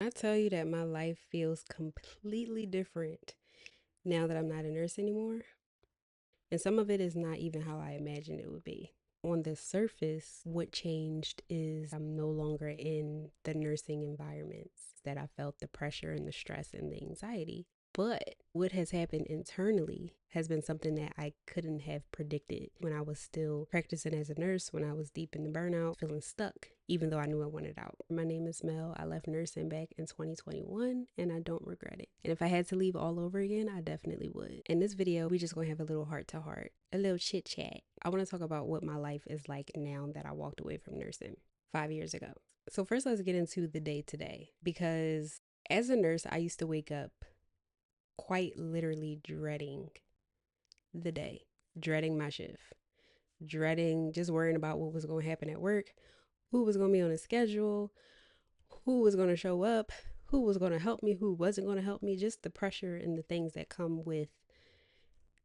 I tell you that my life feels completely different now that I'm not a nurse anymore, and some of it is not even how I imagined it would be. On the surface, what changed is I'm no longer in the nursing environments that I felt the pressure and the stress and the anxiety. But what has happened internally has been something that I couldn't have predicted when I was still practicing as a nurse, when I was deep in the burnout, feeling stuck, even though I knew I wanted out. My name is Mel. I left nursing back in 2021 and I don't regret it. And if I had to leave all over again, I definitely would. In this video, we just gonna have a little heart to heart, a little chit chat. I wanna talk about what my life is like now that I walked away from nursing 5 years ago. So, first, let's get into the day to day because as a nurse, I used to wake up quite literally dreading the day, dreading my shift, dreading just worrying about what was going to happen at work, who was going to be on the schedule, who was going to show up, who was going to help me, who wasn't going to help me, just the pressure and the things that come with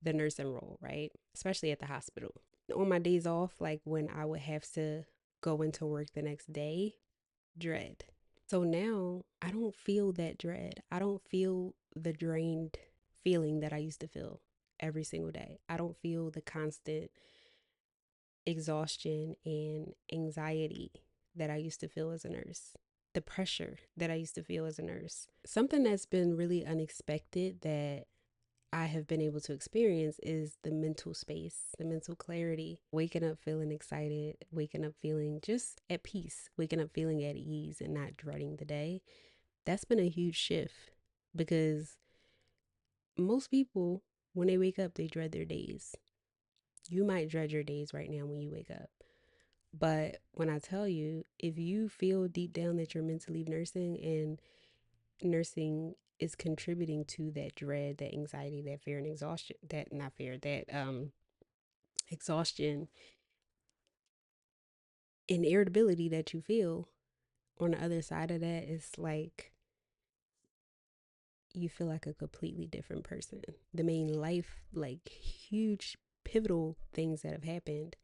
the nursing role, right? Especially at the hospital. On my days off, like when I would have to go into work the next day, dread. So now I don't feel that dread. I don't feel the drained feeling that I used to feel every single day. I don't feel the constant exhaustion and anxiety that I used to feel as a nurse, the pressure that I used to feel as a nurse. Something that's been really unexpected that I have been able to experience is the mental space, the mental clarity, waking up feeling excited, waking up feeling just at peace, waking up feeling at ease and not dreading the day. That's been a huge shift because most people, when they wake up, they dread their days. You might dread your days right now when you wake up. But when I tell you, if you feel deep down that you're meant to leave nursing and nursing is contributing to that dread, that anxiety, that fear and exhaustion, that not fear, that exhaustion and irritability that you feel, on the other side of that, it's like you feel like a completely different person. The main life, like huge pivotal things that have happened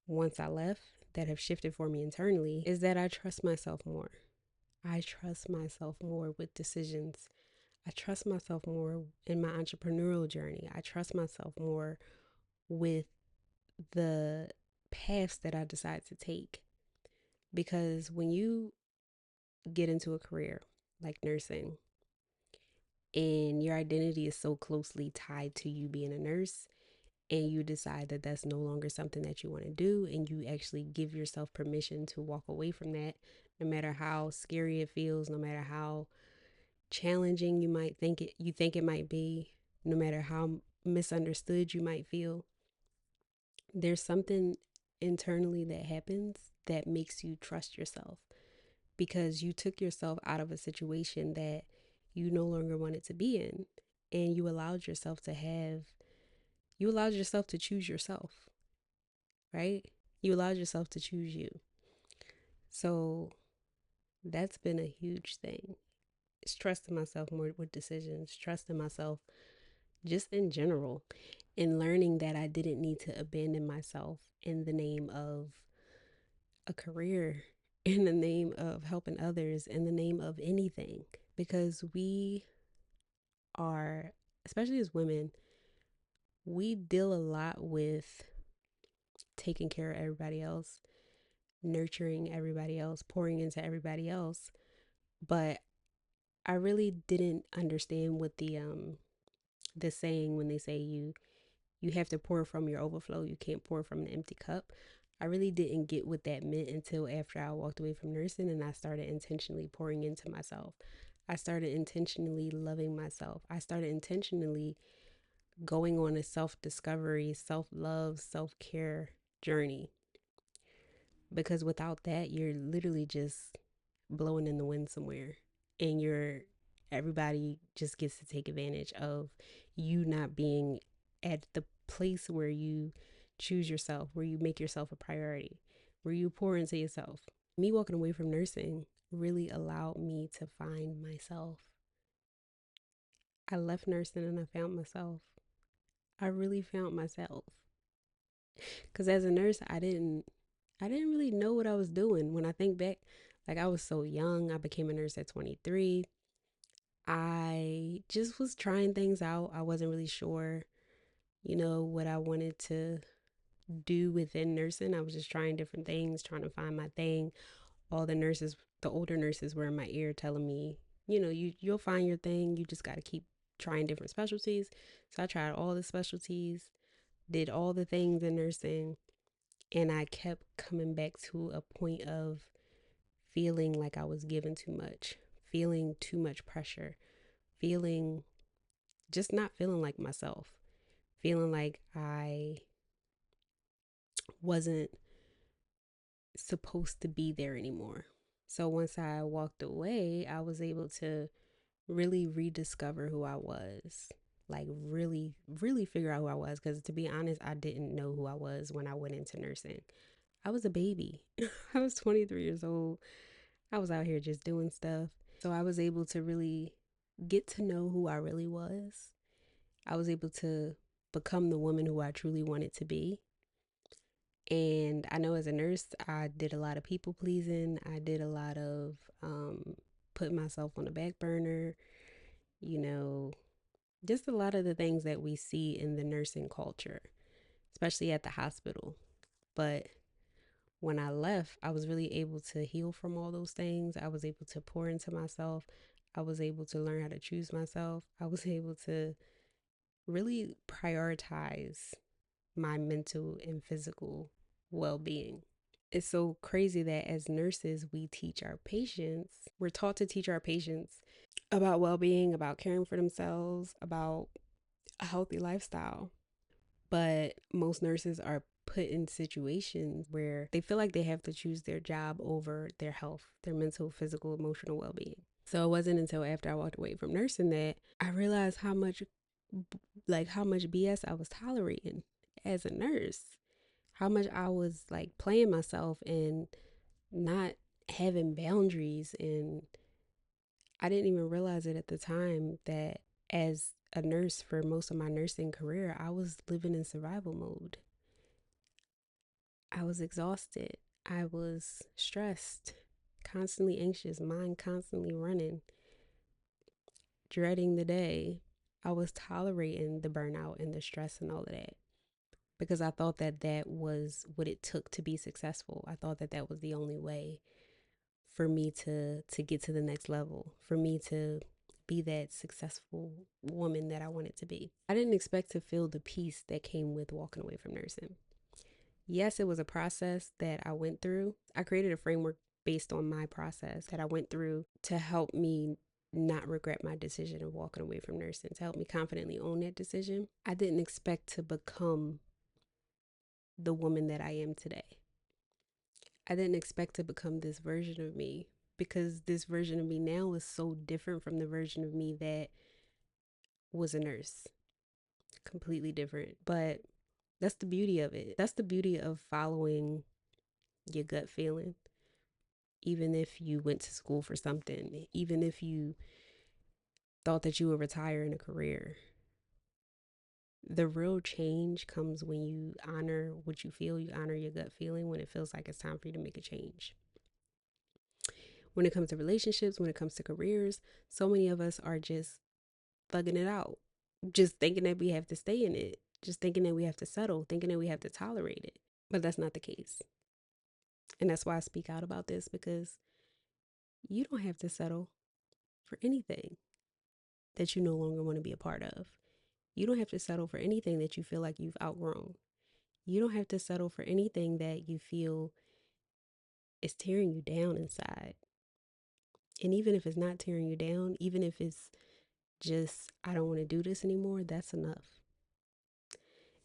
once I left that have shifted for me internally is that I trust myself more. I trust myself more with decisions. I trust myself more in my entrepreneurial journey. I trust myself more with the paths that I decide to take. Because when you get into a career like nursing and your identity is so closely tied to you being a nurse, and you decide that that's no longer something that you want to do, and you actually give yourself permission to walk away from that, no matter how scary it feels, no matter how challenging you think it might be, no matter how misunderstood you might feel, there's something internally that happens that makes you trust yourself because you took yourself out of a situation that you no longer wanted to be in, and you allowed yourself to choose yourself, right? You allowed yourself to choose you. So that's been a huge thing. It's trusting myself more with decisions, trusting myself just in general, and learning that I didn't need to abandon myself in the name of a career, in the name of helping others, in the name of anything. Because we are, especially as women, we deal a lot with taking care of everybody else, nurturing everybody else, pouring into everybody else. But I really didn't understand what the saying when they say you have to pour from your overflow, you can't pour from an empty cup. I really didn't get what that meant until after I walked away from nursing and I started intentionally pouring into myself. I started intentionally loving myself. I started intentionally going on a self discovery, self love, self care journey. Because without that, you're literally just blowing in the wind somewhere. And everybody just gets to take advantage of you not being at the place where you choose yourself, where you make yourself a priority, where you pour into yourself. Me walking away from nursing really allowed me to find myself. I left nursing and I found myself. I really found myself. Cuz as a nurse, I didn't really know what I was doing. When I think back, Like, I was so young. I became a nurse at 23. I just was trying things out. I wasn't really sure, what I wanted to do within nursing. I was just trying different things, trying to find my thing. All the older nurses were in my ear telling me, you'll find your thing. You just got to keep trying different specialties. So I tried all the specialties, did all the things in nursing, and I kept coming back to a point of feeling like I was given too much, feeling too much pressure, feeling just not feeling like myself, feeling like I wasn't supposed to be there anymore. So once I walked away, I was able to really rediscover who I was. Like, really, really figure out who I was. Because to be honest, I didn't know who I was when I went into nursing. I was a baby. I was 23 years old. I was out here just doing stuff. So I was able to really get to know who I really was. I was able to become the woman who I truly wanted to be. And I know as a nurse, I did a lot of people pleasing. I did a lot of putting myself on the back burner, you know, just a lot of the things that we see in the nursing culture, especially at the hospital. But when I left, I was really able to heal from all those things. I was able to pour into myself. I was able to learn how to choose myself. I was able to really prioritize my mental and physical well being. It's so crazy that as nurses, we're taught to teach our patients about well being, about caring for themselves, about a healthy lifestyle. But most nurses are put in situations where they feel like they have to choose their job over their health, their mental, physical, emotional well being. So it wasn't until after I walked away from nursing that I realized how much BS I was tolerating as a nurse, how much I was like playing myself and not having boundaries. And I didn't even realize it at the time that as a nurse for most of my nursing career, I was living in survival mode. I was exhausted. I was stressed, constantly anxious, mind constantly running, dreading the day. I was tolerating the burnout and the stress and all of that because I thought that that was what it took to be successful. I thought that that was the only way for me to get to the next level, for me to be that successful woman that I wanted to be. I didn't expect to feel the peace that came with walking away from nursing. Yes, it was a process that I went through. I created a framework based on my process that I went through to help me not regret my decision of walking away from nursing, to help me confidently own that decision. I didn't expect to become the woman that I am today. I didn't expect to become this version of me because this version of me now is so different from the version of me that was a nurse. Completely different. But that's the beauty of it. That's the beauty of following your gut feeling. Even if you went to school for something, even if you thought that you would retire in a career, the real change comes when you honor what you feel, you honor your gut feeling when it feels like it's time for you to make a change. When it comes to relationships, when it comes to careers, so many of us are just thugging it out, just thinking that we have to stay in it, just thinking that we have to settle, thinking that we have to tolerate it. But that's not the case. And that's why I speak out about this, because you don't have to settle for anything that you no longer want to be a part of. You don't have to settle for anything that you feel like you've outgrown. You don't have to settle for anything that you feel is tearing you down inside. And even if it's not tearing you down, even if it's just, I don't want to do this anymore, that's enough.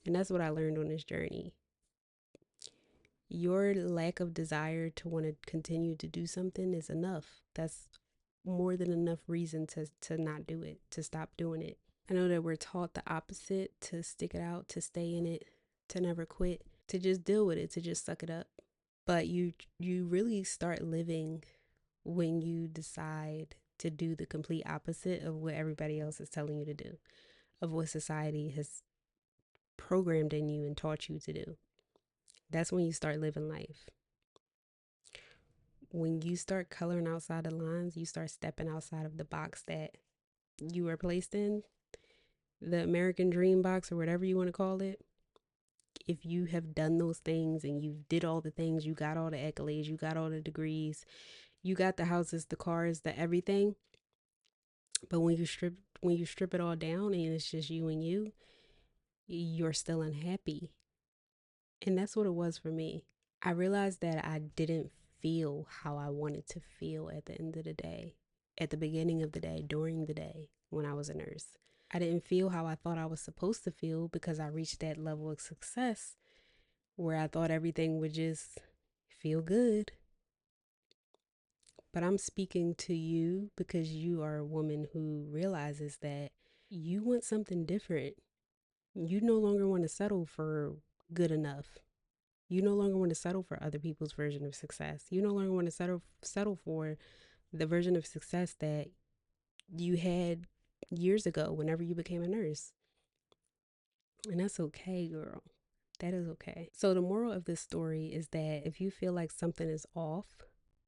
And that's what I learned on this journey. Your lack of desire to want to continue to do something is enough. That's more than enough reason to not do it, to stop doing it. I know that we're taught the opposite, to stick it out, to stay in it, to never quit, to just deal with it, to just suck it up. But you really start living when you decide to do the complete opposite of what everybody else is telling you to do, of what society has programmed in you and taught you to do. That's when you start living life. When you start coloring outside the lines, you start stepping outside of the box that you were placed in, the American dream box or whatever you want to call it. If you have done those things and you did all the things, you got all the accolades, you got all the degrees, you got the houses, the cars, the everything, but when you strip it all down and it's just you and you're still unhappy. And that's what it was for me. I realized that I didn't feel how I wanted to feel at the end of the day, at the beginning of the day, during the day when I was a nurse. I didn't feel how I thought I was supposed to feel because I reached that level of success where I thought everything would just feel good. But I'm speaking to you because you are a woman who realizes that you want something different. You no longer want to settle for good enough. You no longer want to settle for other people's version of success. You no longer want to settle for the version of success that you had years ago whenever you became a nurse. And that's okay, girl. That is okay. So the moral of this story is that if you feel like something is off,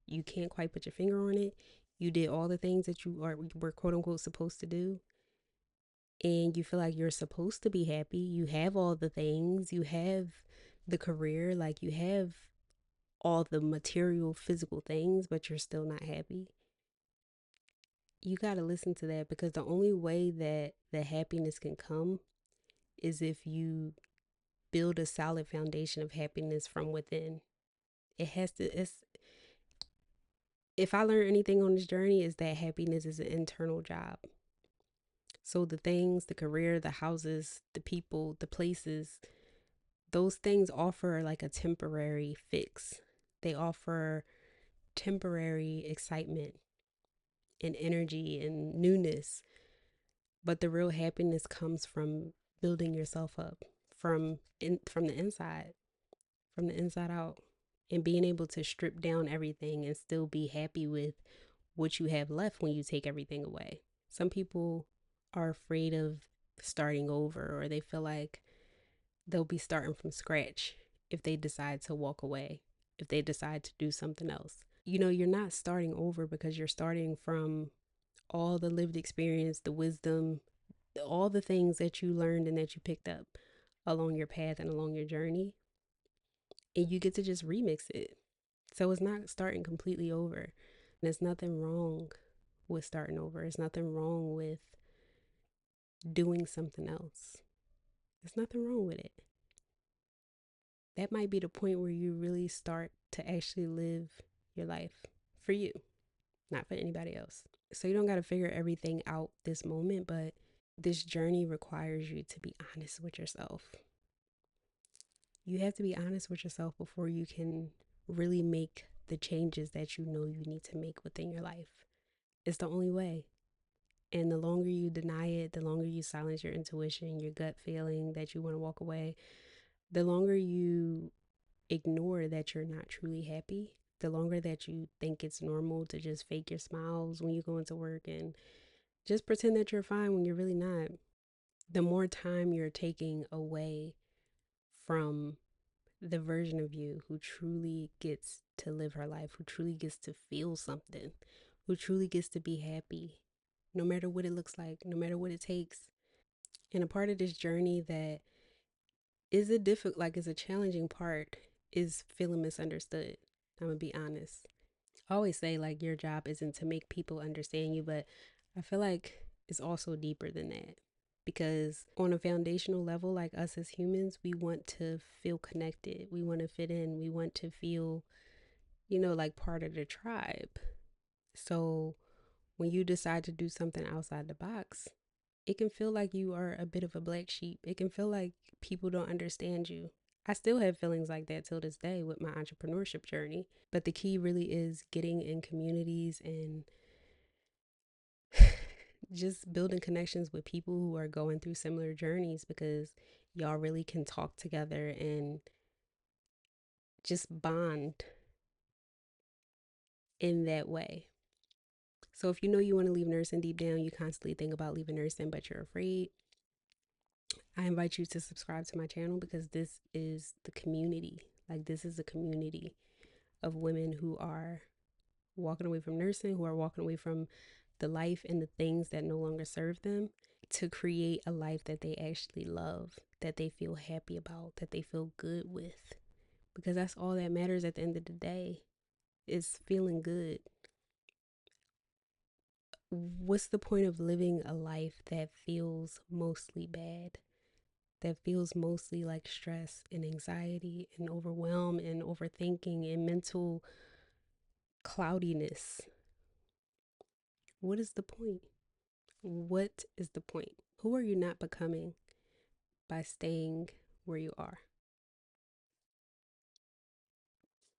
you can't quite put your finger on it, you did all the things that were quote unquote supposed to do, and you feel like you're supposed to be happy, you have all the things, you have the career, like you have all the material physical things, but you're still not happy. You got to listen to that, because the only way that the happiness can come is if you build a solid foundation of happiness from within. It has to, it's, if I learned anything on this journey, is that happiness is an internal job. So the things, the career, the houses, the people, the places, those things offer like a temporary fix. They offer temporary excitement and energy and newness. But the real happiness comes from building yourself up from the inside, from the inside out, and being able to strip down everything and still be happy with what you have left when you take everything away. Some people are afraid of starting over, or they feel like they'll be starting from scratch if they decide to walk away, if they decide to do something else. You're not starting over, because you're starting from all the lived experience, the wisdom, all the things that you learned and that you picked up along your path and along your journey. And you get to just remix it. So it's not starting completely over. And there's nothing wrong with starting over. There's nothing wrong with doing something else. There's nothing wrong with it. That might be the point where you really start to actually live your life for you, not for anybody else. So you don't got to figure everything out this moment, but this journey requires you to be honest with yourself. You have to be honest with yourself before you can really make the changes that you know you need to make within your life. It's the only way. And the longer you deny it, the longer you silence your intuition, your gut feeling that you want to walk away, the longer you ignore that you're not truly happy, the longer that you think it's normal to just fake your smiles when you go into work and just pretend that you're fine when you're really not, the more time you're taking away from the version of you who truly gets to live her life, who truly gets to feel something, who truly gets to be happy, no matter what it looks like, no matter what it takes. And a part of this journey that is is a challenging part is feeling misunderstood. I'm gonna be honest. I always say like your job isn't to make people understand you, but I feel like it's also deeper than that. Because on a foundational level, like us as humans, we want to feel connected. We want to fit in. We want to feel, like part of the tribe. So when you decide to do something outside the box, it can feel like you are a bit of a black sheep. It can feel like people don't understand you. I still have feelings like that till this day with my entrepreneurship journey. But the key really is getting in communities and just building connections with people who are going through similar journeys, because y'all really can talk together and just bond in that way. So if you know you want to leave nursing deep down, you constantly think about leaving nursing, but you're afraid, I invite you to subscribe to my channel, because this is the community. Like, this is a community of women who are walking away from nursing, who are walking away from the life and the things that no longer serve them to create a life that they actually love, that they feel happy about, that they feel good with. Because that's all that matters at the end of the day, is feeling good. What's the point of living a life that feels mostly bad? That feels mostly like stress and anxiety and overwhelm and overthinking and mental cloudiness. What is the point? What is the point? Who are you not becoming by staying where you are?